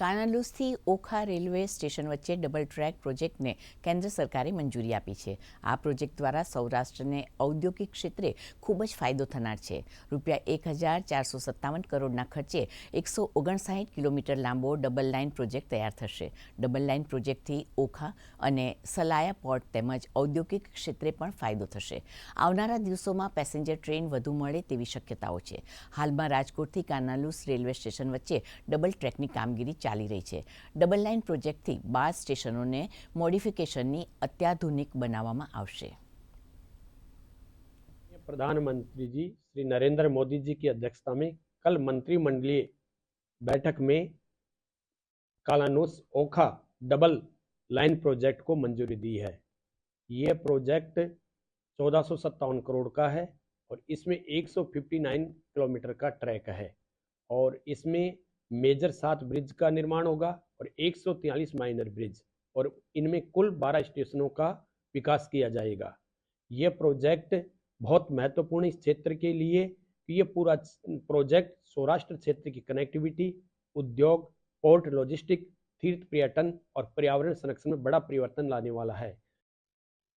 કાનાલુસથી Okha railway station વચ્ચે double track પ્રોજેક્ટને કેન્દ્ર સરકારે મંજૂરી આપી છે. આ પ્રોજેક્ટ દ્વારા સૌરાષ્ટ્રને ઔદ્યોગિક ક્ષેત્રે ખૂબ જ ફાયદો થનાર છે. રૂપિયા 1457 કરોડના ખર્ચે 159 કિલોમીટર લાંબો ડબલ લાઇન પ્રોજેક્ટ તૈયાર થશે. ડબલ લાઇન પ્રોજેક્ટથી ઓખા અને સલાયા પોર્ટ તેમજ ઔદ્યોગિક ક્ષેત્રે પણ ફાયદો થશે. આવનારા દિવસોમાં પેસેન્જર ટ્રેન વધુ મળે તેવી શક્યતાઓ છે. હાલમાં રાજકોટથી કાનાલુસ રેલવે સ્ટેશન વચ્ચે ડબલ ટ્રેકની કામગીરી ચાલી રહી છે. ડબલ લાઇન પ્રોજેક્ટથી 12 સ્ટેશનોને મોડિફિकेशनની અત્યાધુનિક બનાવવામાં આવશે. प्रधानमंत्री जी श्री नरेंद्र मोदी जी की अध्यक्षता में कल मंत्रिमंडलीय बैठक में कालानूस ओखा डबल लाइन प्रोजेक्ट को मंजूरी दी है। ये प्रोजेक्ट 1457 करोड़ का है और इसमें 159 किलोमीटर का ट्रैक है और इसमें मेजर 7 ब्रिज का निर्माण होगा और 143 माइनर ब्रिज और इनमें कुल 12 स्टेशनों का विकास किया जाएगा। ये प्रोजेक्ट बहुत महत्वपूर्ण इस क्षेत्र के लिए कि ये पूरा प्रोजेक्ट सौराष्ट्र क्षेत्र की कनेक्टिविटी, उद्योग, पोर्ट लॉजिस्टिक, तीर्थ पर्यटन और पर्यावरण संरक्षण में बड़ा परिवर्तन लाने वाला है।